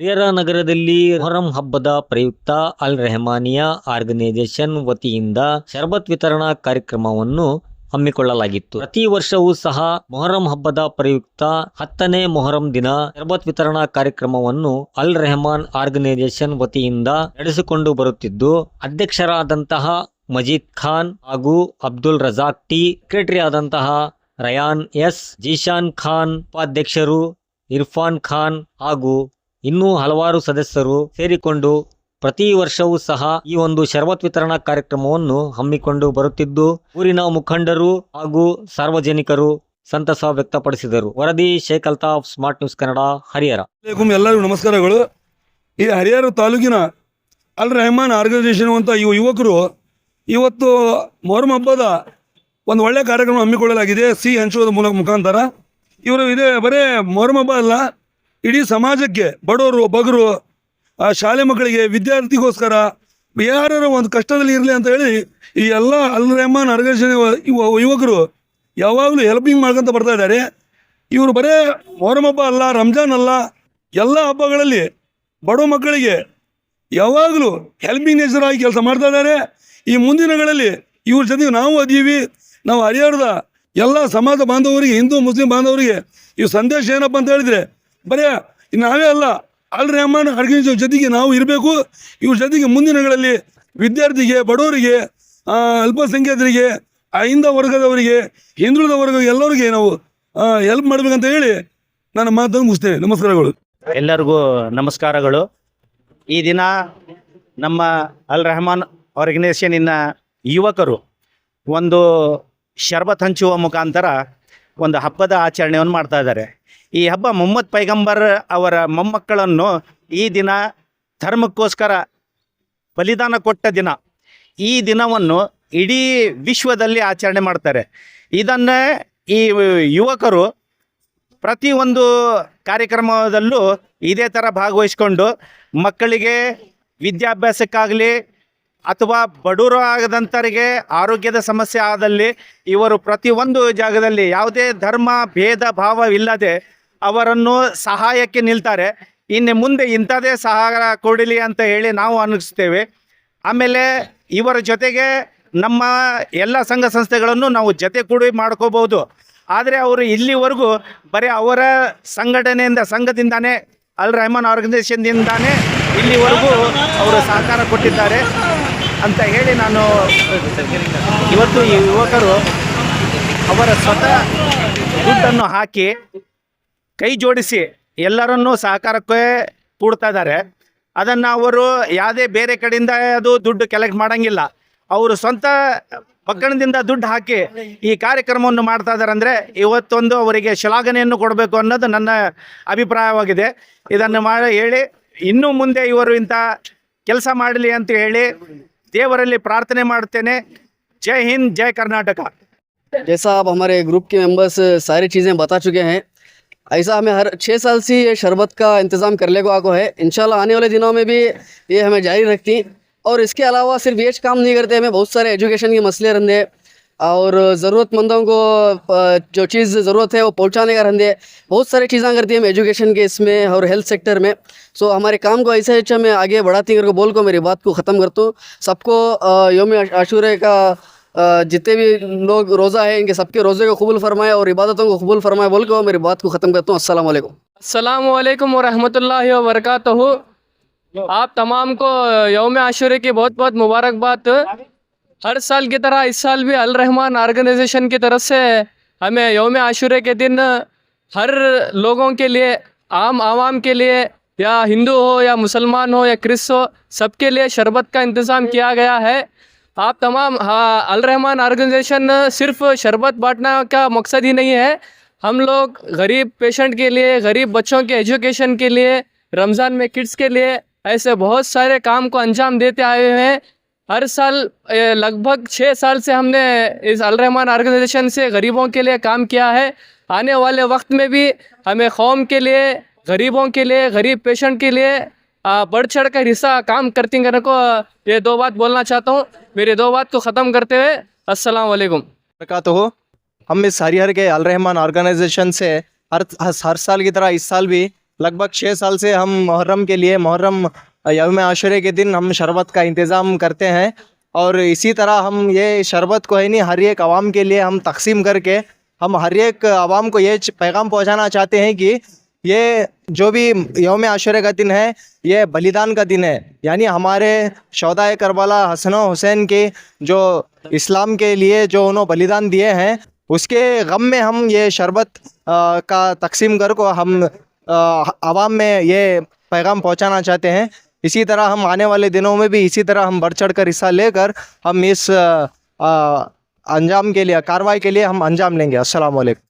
ಹರಿಹರ ನಗರದಲ್ಲಿ ಮೊಹರಂ ಹಬ್ಬದ ಪ್ರಯುಕ್ತ ಅಲ್ ರೆಹಮಾನಿಯಾ ಆರ್ಗನೈಸೇಷನ್ ವತಿಯಿಂದ ಶರಬತ್ ವಿತರಣಾ ಕಾರ್ಯಕ್ರಮವನ್ನು ಹಮ್ಮಿಕೊಳ್ಳಲಾಗಿತ್ತು. ಪ್ರತಿ ವರ್ಷವೂ ಸಹ ಮೊಹರಂ ಹಬ್ಬದ ಪ್ರಯುಕ್ತ 10ನೇ ಮೊಹರಂ ದಿನ ಶರಬತ್ ವಿತರಣಾ ಕಾರ್ಯಕ್ರಮವನ್ನು ಅಲ್ ರೆಹಮಾನ್ ಆರ್ಗನೈಸೇಷನ್ ವತಿಯಿಂದ ನಡೆಸಿಕೊಂಡು ಬರುತ್ತಿದ್ದು, ಅಧ್ಯಕ್ಷರಾದಂತಹ ಮಜೀದ್ ಖಾನ್ ಹಾಗೂ ಅಬ್ದುಲ್ ರಜಾಕ್ ಟಿ, ಸೆಕ್ರೆಟರಿ ಆದಂತಹ ರಯಾನ್ ಎಸ್, ಜೀಶಾನ್ ಖಾನ್, ಉಪಾಧ್ಯಕ್ಷರು ಇರ್ಫಾನ್ ಖಾನ್ ಹಾಗೂ ಇನ್ನೂ ಹಲವಾರು ಸದಸ್ಯರು ಸೇರಿಕೊಂಡು ಪ್ರತಿ ವರ್ಷವೂ ಸಹ ಈ ಒಂದು ಶರಬತ್ ವಿತರಣಾ ಕಾರ್ಯಕ್ರಮವನ್ನು ಹಮ್ಮಿಕೊಂಡು ಬರುತ್ತಿದ್ದು, ಊರಿನ ಮುಖಂಡರು ಹಾಗೂ ಸಾರ್ವಜನಿಕರು ಸಂತಸ ವ್ಯಕ್ತಪಡಿಸಿದರು. ವರದಿ ಶೇಖ್ ಅಲ್ತಾಫ್, ಸ್ಮಾರ್ಟ್ ನ್ಯೂಸ್ ಕನ್ನಡ, ಹರಿಹರ. ಎಲ್ಲರಿಗೂ ನಮಸ್ಕಾರಗಳು. ಈ ಹರಿಹರ ತಾಲೂಕಿನ ಅಲ್ ರೆಹಮಾನ್ ಆರ್ಗನೈಸೇಷನ್ ಅಂತ ಯುವಕರು ಇವತ್ತು ಮೊಹರಂ ಹಬ್ಬದ ಒಂದು ಒಳ್ಳೆಯ ಕಾರ್ಯಕ್ರಮ ಹಮ್ಮಿಕೊಳ್ಳಲಾಗಿದೆ. ಹಂಚುವುದ ಮುಖಾಂತರ ಇವರು ಇದೇ ಬರೇ ಮೊಹರಂ ಹಬ್ಬ ಅಲ್ಲ, ಇಡೀ ಸಮಾಜಕ್ಕೆ ಬಡವರು ಬಗರು ಶಾಲೆ ಮಕ್ಕಳಿಗೆ ವಿದ್ಯಾರ್ಥಿಗೋಸ್ಕರ ಯಾರು ಒಂದು ಕಷ್ಟದಲ್ಲಿ ಇರಲಿ ಅಂತ ಹೇಳಿ ಈ ಎಲ್ಲ ಅಲ್ ರೆಹಮಾನ್ ಆರ್ಗನೈಸೇಷನ್ ಯುವಕರು ಯಾವಾಗಲೂ ಹೆಲ್ಪಿಂಗ್ ಮಾಡ್ಕೊತ ಬರ್ತಾ ಇದ್ದಾರೆ. ಇವರು ಬರೇ ಮೊಹರಂ ಹಬ್ಬ ಅಲ್ಲ, ರಂಜಾನ್ ಅಲ್ಲ, ಎಲ್ಲ ಹಬ್ಬಗಳಲ್ಲಿ ಬಡ ಮಕ್ಕಳಿಗೆ ಯಾವಾಗಲೂ ಹೆಲ್ಪಿಂಗ್ ನೇಚರ್ ಆಗಿ ಕೆಲಸ ಮಾಡ್ತಾ ಇದ್ದಾರೆ. ಈ ಮುಂದಿನಗಳಲ್ಲಿ ಇವ್ರ ಜೊತೆಗೆ ನಾವು ಅದೀವಿ. ನಾವು ಹರಿಹರದ ಎಲ್ಲ ಸಮಾಜ ಬಾಂಧವರಿಗೆ, ಹಿಂದೂ ಮುಸ್ಲಿಂ ಬಾಂಧವರಿಗೆ ಈ ಸಂದೇಶ ಏನಪ್ಪ ಅಂತ ಹೇಳಿದರೆ, ಬರೀ ನಾವೇ ಅಲ್ಲ, ಅಲ್ ರೆಹಮಾನ್ ಆರ್ಗನೈಸೇಷನ್ ಜೊತೆಗೆ ನಾವು ಇರಬೇಕು. ಇವ್ರ ಜೊತೆಗೆ ಮುಂದಿನಗಳಲ್ಲಿ ವಿದ್ಯಾರ್ಥಿಗೆ, ಬಡವರಿಗೆ, ಅಲ್ಪಸಂಖ್ಯಾತರಿಗೆ, ಅಹಿಂದ ವರ್ಗದವರಿಗೆ, ಹಿಂದುಳಿದ ವರ್ಗ ಎಲ್ಲರಿಗೆ ನಾವು ಹೆಲ್ಪ್ ಮಾಡಬೇಕಂತ ಹೇಳಿ ನನ್ನ ಮಾತನ್ನು ಮುಗಿಸ್ತೇನೆ. ನಮಸ್ಕಾರಗಳು. ಎಲ್ಲರಿಗೂ ನಮಸ್ಕಾರಗಳು. ಈ ದಿನ ನಮ್ಮ ಅಲ್ ರೆಹಮಾನ್ ಆರ್ಗನೈಸೇಷನಿನ ಯುವಕರು ಒಂದು ಶರ್ಬತ್ ಹಂಚುವ ಮುಖಾಂತರ ಒಂದು ಹಬ್ಬದ ಆಚರಣೆಯನ್ನು ಮಾಡ್ತಾ ಇದ್ದಾರೆ. ಈ ಹಬ್ಬ ಮೊಹಮ್ಮದ್ ಪೈಗಂಬರ್ ಅವರ ಮೊಮ್ಮಕ್ಕಳನ್ನು ಈ ದಿನ ಧರ್ಮಕ್ಕೋಸ್ಕರ ಬಲಿದಾನ ಕೊಟ್ಟ ದಿನ. ಈ ದಿನವನ್ನು ಇಡೀ ವಿಶ್ವದಲ್ಲಿ ಆಚರಣೆ ಮಾಡ್ತಾರೆ. ಇದನ್ನು ಈ ಯುವಕರು ಪ್ರತಿಯೊಂದು ಕಾರ್ಯಕ್ರಮದಲ್ಲೂ ಇದೇ ಥರ ಭಾಗವಹಿಸ್ಕೊಂಡು ಮಕ್ಕಳಿಗೆ ವಿದ್ಯಾಭ್ಯಾಸಕ್ಕಾಗಲಿ ಅಥವಾ ಬಡವರು ಆಗದಂಥವರಿಗೆ ಆರೋಗ್ಯದ ಸಮಸ್ಯೆ ಆದಲ್ಲಿ ಇವರು ಪ್ರತಿಯೊಂದು ಜಾಗದಲ್ಲಿ ಯಾವುದೇ ಧರ್ಮ ಭೇದ ಭಾವವಿಲ್ಲದೆ ಅವರನ್ನು ಸಹಾಯಕ್ಕೆ ನಿಲ್ತಾರೆ. ಇನ್ನು ಮುಂದೆ ಇಂಥದೇ ಸಹಾಯ ಕೊಡಲಿ ಅಂತ ಹೇಳಿ ನಾವು ಅನ್ನಿಸ್ತೇವೆ. ಆಮೇಲೆ ಇವರ ಜೊತೆಗೆ ನಮ್ಮ ಎಲ್ಲ ಸಂಘ ಸಂಸ್ಥೆಗಳನ್ನು ನಾವು ಜೊತೆ ಕೂಡಿ ಮಾಡ್ಕೋಬೋದು. ಆದರೆ ಅವರು ಇಲ್ಲಿವರೆಗೂ ಬರೀ ಅವರ ಸಂಘದಿಂದಾನೇ ಅಲ್ ರೆಹಮಾನ್ ಆರ್ಗನೈಸೇಷನ್ದಿಂದಾನೇ ಇಲ್ಲಿವರೆಗೂ ಅವರು ಸಹಕಾರ ಕೊಟ್ಟಿದ್ದಾರೆ ಅಂತ ಹೇಳಿ ನಾನು ಇವತ್ತು ಈ ಯುವಕರು ಅವರ ಸ್ವತಃ ದುಡ್ಡನ್ನು ಹಾಕಿ ಕೈ ಜೋಡಿಸಿ ಎಲ್ಲರನ್ನೂ ಸಹಕಾರಕ್ಕೆ ಕೂಡ್ತಾ ಇದ್ದಾರೆ. ಅದನ್ನು ಅವರು ಯಾವುದೇ ಬೇರೆ ಕಡೆಯಿಂದ ಅದು ದುಡ್ಡು ಕಲೆಕ್ಟ್ ಮಾಡೋಂಗಿಲ್ಲ. ಅವರು ಸ್ವಂತ ಪಕ್ಕಣದಿಂದ ದುಡ್ಡು ಹಾಕಿ ಈ ಕಾರ್ಯಕ್ರಮವನ್ನು ಮಾಡ್ತಾ ಇದ್ದಾರೆ ಅಂದರೆ ಇವತ್ತೊಂದು ಅವರಿಗೆ ಶ್ಲಾಘನೆಯನ್ನು ಕೊಡಬೇಕು ಅನ್ನೋದು ನನ್ನ ಅಭಿಪ್ರಾಯವಾಗಿದೆ. ಇದನ್ನು ಹೇಳಿ ಇನ್ನೂ ಮುಂದೆ ಇವರು ಇಂಥ ಕೆಲಸ ಮಾಡಲಿ ಅಂತ ಹೇಳಿ ದೇವರಲ್ಲಿ ಪ್ರಾರ್ಥನೆ ಮಾಡ್ತೇನೆ. जय हिंद, जय कर्नाटक। जैसा अब हमारे ग्रुप के मेंबर्स सारी चीज़ें बता चुके हैं, ऐसा हमें हर 6 साल से ये शरबत का इंतज़ाम करने को आको है। इंशाल्लाह आने वाले दिनों में भी ये हमें जारी रखती। और इसके अलावा सिर्फ ये काम नहीं करते, हमें बहुत सारे एजुकेशन के मसले रहते और ज़रूरतमंदों को जो चीज़ ज़रूरत है वो पहुंचाने का रहते। बहुत सारी चीज़ें करती हैं हम एजुकेशन के इसमें और हेल्थ सेक्टर में। सो हमारे काम को ऐसे अच्छा मैं आगे बढ़ाती करके बोल को मेरी बात को ख़त्म करता हूँ। सबको योम आशूरे का जितने भी लोग रोज़ा है इनके सबके रोज़े को कबूल फरमाए और इबादतों को कबूल फरमाए बोल के मेरी बात को ख़त्म करता हूँ। अस्सलाम वालेकुम। अस्सलाम वालेकुम व रहमतुल्लाहि व बरकातहू। आप तमाम को यौम आशूरे की बहुत बहुत मुबारकबाद। हर साल की तरह इस साल भी अल रहमान आर्गेनाइजेशन की तरफ से हमें यौम आशूरे के दिन हर लोगों के लिए, आवाम के लिए, या हिंदू हो या मुसलमान हो या क्रिस हो, सबके लिए शरबत का इंतज़ाम किया गया है। आप तमाम अल रहमान आर्गेनाइजेशन सिर्फ शरबत बांटना का मकसद ही नहीं है। हम लोग गरीब पेशेंट के लिए, गरीब बच्चों के एजुकेशन के लिए, रमज़ान में किड्स के लिए ऐसे बहुत सारे काम को अंजाम देते आए हुए हैं। हर साल लगभग 6 साल से हमने इस अल रहमान आर्गेनाइजेशन से गरीबों के लिए काम किया है। आने वाले वक्त में भी हमें कौम के लिए, गरीबों के लिए, गरीब पेशेंट के लिए बढ़ चढ़ कर हिस्सा काम करते करने को ये 2 बात बोलना चाहता हूँ। मेरी 2 बात को ख़त्म करते हुए अस्सलाम वालेकुम। हम इस हरिहर के अल रहमान ऑर्गेनाइजेशन से हर साल की तरह इस साल भी लगभग 6 साल से हम मुहर्रम के लिए मुहर्रम यौम आशुरे के दिन हम शरबत का इंतज़ाम करते हैं और इसी तरह हम ये शरबत को है नहीं हर एक आवाम के लिए हम तकसीम करके हम हर एक आवाम को ये पैगाम पहुंचाना चाहते हैं कि ये जो भी यौम आशुरे का दिन है ये बलिदान का दिन है, यानी हमारे शोहदाए करबला हसन और हुसैन के जो इस्लाम के लिए जो उन्होंने बलिदान दिए हैं उसके गम में हम ये शरबत का तकसीम कर को हम आवाम में ये पैगाम पहुंचाना चाहते हैं। इसी तरह हम आने वाले दिनों में भी इसी तरह हम बढ़ चढ़ कर हिस्सा लेकर हम इस अंजाम के लिए कार्रवाई के लिए हम अंजाम लेंगे। अस्सलाम वालेकुम।